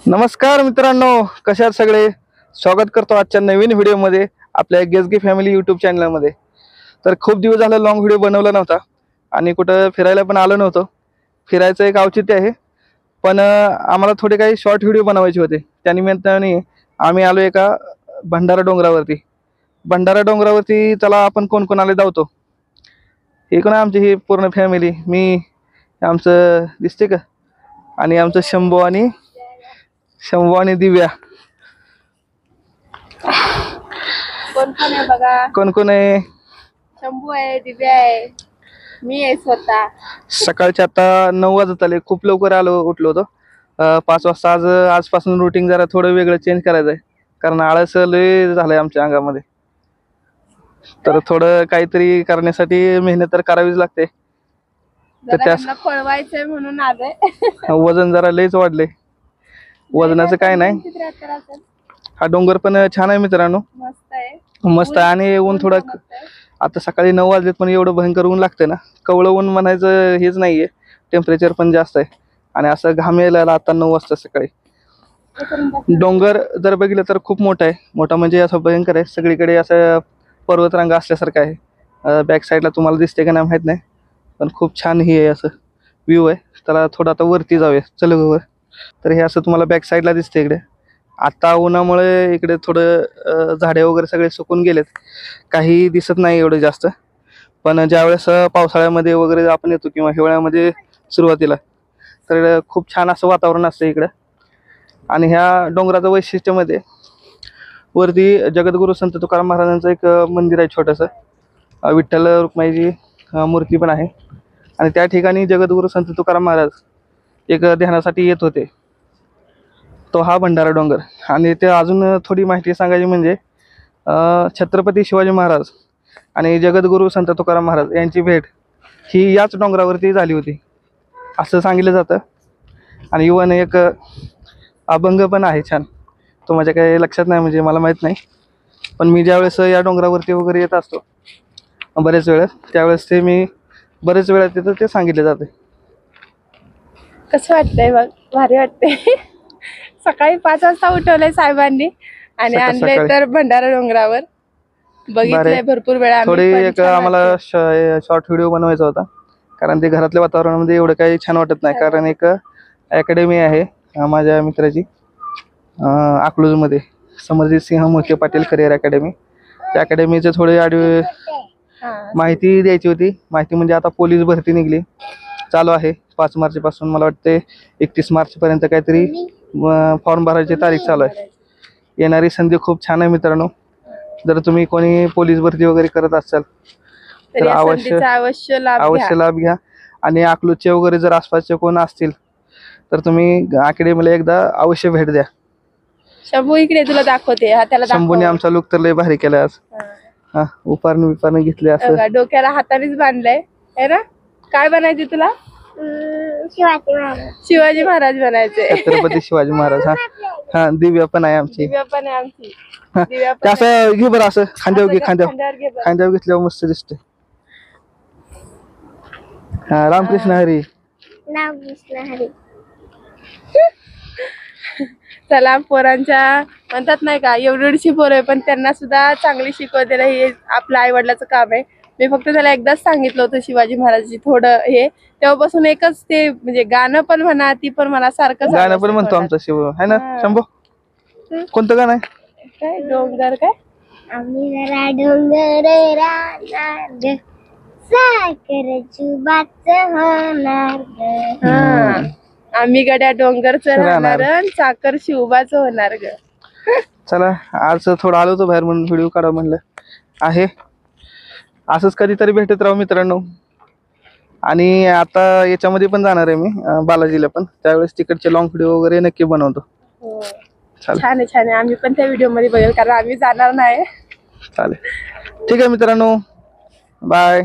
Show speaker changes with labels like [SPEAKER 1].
[SPEAKER 1] नमस्कार मित्रांनो, कशा आहात सगळे. स्वागत करतो आजच्या नवीन व्हिडिओमध्ये आपल्या गेजगी फॅमिली यूट्यूब चॅनलमध्ये. तर खूप दिवस झाला लॉंग व्हिडिओ बनवला नव्हता आणि कुठं फिरायला पण आलो नव्हतो. फिरायचं एक औचित्य आहे, पण आम्हाला थोडे काही शॉर्ट व्हिडिओ बनवायचे होते. त्यानिमित्ताने आम्ही आलो एका भंडारा डोंगरावरती. भंडारा डोंगरावरती चला आपण कोण कोण आले धावतो. हे कोण आमची ही पूर्ण फॅमिली. मी, आमचं दिसते का, आणि आमचं शंभू आणि दिव्या.
[SPEAKER 2] कोण कोण आहे बघा.
[SPEAKER 1] कोण कोण आहे?
[SPEAKER 2] शंभू आहे, दिव्या आहे, मी आहे स्वतः.
[SPEAKER 1] सकाळचे आता 9 वाजत आले. खूप लवकर उठलो होतो. 5 वाजता. आजपासून रुटीन जरा थोडं वेगळं चेंज करायचं आहे, कारण आळस लय झालंय आमच्या अंगामध्ये. तर थोडं काहीतरी करण्यासाठी मेहनत तर करावीच लागते. तर
[SPEAKER 2] त्यांना पळवायचंय म्हणून आलोय.
[SPEAKER 1] वजन जरा लयच वाढले. वजनाचं काय नाही.
[SPEAKER 2] 73 असेल.
[SPEAKER 1] हा डोंगर पण छान आहे मित्रांनो,
[SPEAKER 2] मस्त आहे.
[SPEAKER 1] मस्त आहे. आणि ऊन थोडं, आता सकाळी 9 वाजलेत पण एवढं भयंकर ऊन लागतंय ना. कवळं ऊन म्हणायचं हेच नाहीये. टेम्परेचर पण जास्त आहे आणि असं घाम यायला आता 9 वाजता सकाळी. डोंगर जर बघितलं तर खूप मोठा आहे. मोठा म्हणजे असं भयंकर आहे. सगळीकडे असं पर्वतरांगा असल्यासारखं आहे. बॅक साईडला तुम्हाला दिसते का नाही माहीत नाही, पण खूप छान ही आहे, असं व्ह्यू आहे. त्याला थोडं आता वरती जाऊया, चल वर. तर हे असं तुम्हाला बॅक साईडला दिसते. इकडे आता उन्हामुळे इकडे थोडं झाडे वगैरे सगळे सुकून गेलेत, काही दिसत नाही एवढं जास्त. पण ज्यावेळेस पावसाळ्यामध्ये वगैरे आपण येतो किंवा हिवाळ्यामध्ये सुरुवातीला, तर खूप छान असं वातावरण असतं इकडं. आणि ह्या डोंगराचं वैशिष्ट्यामध्ये वरती जगद्गुरू संत तुकाराम महाराजांचं एक मंदिर आहे छोटंसं. विठ्ठल रुक्माईची मूर्ती पण आहे. आणि त्या ठिकाणी जगद्गुरू संत तुकाराम महाराज एक ध्यानासाठी येत होते. तो हा भंडारा डोंगर. आणि ते अजून थोडी माहिती सांगायची म्हणजे छत्रपती शिवाजी महाराज आणि जगद्गुरू संत तुकाराम महाराज यांची भेट ही याच डोंगरावरती झाली होती असं सांगितलं जातं. आणि युवन एक अभंग पण आहे छान, तो माझ्या काही लक्षात नाही, म्हणजे मला माहीत नाही. पण मी ज्यावेळेस या डोंगरावरती वगैरे येत असतो बरेच वेळेस, त्यावेळेस ते मी बरेच वेळा तिथं ते सांगितले जाते.
[SPEAKER 2] कसं वाटतंय बघ, भारी वाटतंय. सकाळी 5 वाजता उठवलंय साहेबांनी आणि आणलंय तर भंडारा डोंगरावर. बघितलंय भरपूर वेळा.
[SPEAKER 1] थोडी एक आम्हाला शॉर्ट व्हिडिओ बनवायचा होता, कारण ते घरातल्या वातावरणामध्ये एवढं काही छान वाटत नाही. कारण एक अकॅडमी आहे माझ्या मित्राची अकलूजमध्ये, समरजित सिंह मोहिते पाटील करिअर अकॅडमी. त्या अकॅडमीचे थोडे माहिती द्यायची होती. माहिती म्हणजे आता पोलीस भरती निघली, चालू आहे 5 मार्चपासून. मला वाटते 31 मार्चपर्यंत काहीतरी फॉर्म भरायची तारीख चालू आहे. येणारी संधी खूप छान आहे मित्रांनो. जर तुम्ही कोणी पोलीस भरती वगैरे करत असाल तर अवश्य लाभ घ्या. आणि अकलूजचे वगैरे जर आसपासचे कोण असतील तर तुम्ही अकॅडमीला एकदा अवश्य भेट द्या.
[SPEAKER 2] शंभू इकडे तुला दाखवते.
[SPEAKER 1] शंभूने आमचा लुक तर लय भारी केलाय आज. हा, उपारण घेतले, असं
[SPEAKER 2] डोक्याला हातानेच बांधलंय है ना. काय बनायचे तुला? शिवाजी महाराज बनायचे.
[SPEAKER 1] छत्रपती शिवाजी महाराज. हा, दिव्या पण आहे आमची. असं घे बरं, असं खांद्यावर घेतल्यावर मस्त दिसते. हा, रामकृष्ण हरी.
[SPEAKER 2] चला, पोरांच्या म्हणतात नाही का, एवढीशी पोरं आहे पण त्यांना सुद्धा चांगली शिकवतेला हे आपलं आई वडिलाचं काम आहे. मी फक्त त्याला एकदाच सांगितलं होतं शिवाजी महाराजांची थोडं हे, तेव्हापासून एकच ते म्हणजे गाणं पण म्हणा, ती पण म्हणा, सारखं
[SPEAKER 1] गाणं पण म्हणतो आमचा शिव आहे ना. शंभू कोणतं गाणं आहे?
[SPEAKER 2] काय डोंगर, काय
[SPEAKER 3] आम्ही जरा डोंगर राहणार, साखर चुबाच होणार.
[SPEAKER 2] आम्ही गड्या डोंगरच राहणार, साखर शिवबाच होणार ग.
[SPEAKER 1] चला, आज थोडं आलो होतो बाहेर म्हणून व्हिडिओ काढा म्हणलं आहे. असंच कधीतरी भेटत राहू मित्रांनो. आणि आता याच्यामध्ये पण जाणार आहे मी बालाजीला पण, त्यावेळेस तिकडचे लॉंग व्हिडिओ वगैरे नक्की बनवतो.
[SPEAKER 2] छान आहे. आम्ही पण त्या व्हिडिओ मध्ये बघेल, कारण आम्ही जाणार नाही.
[SPEAKER 1] चालेल, ठीक आहे मित्रांनो. बाय.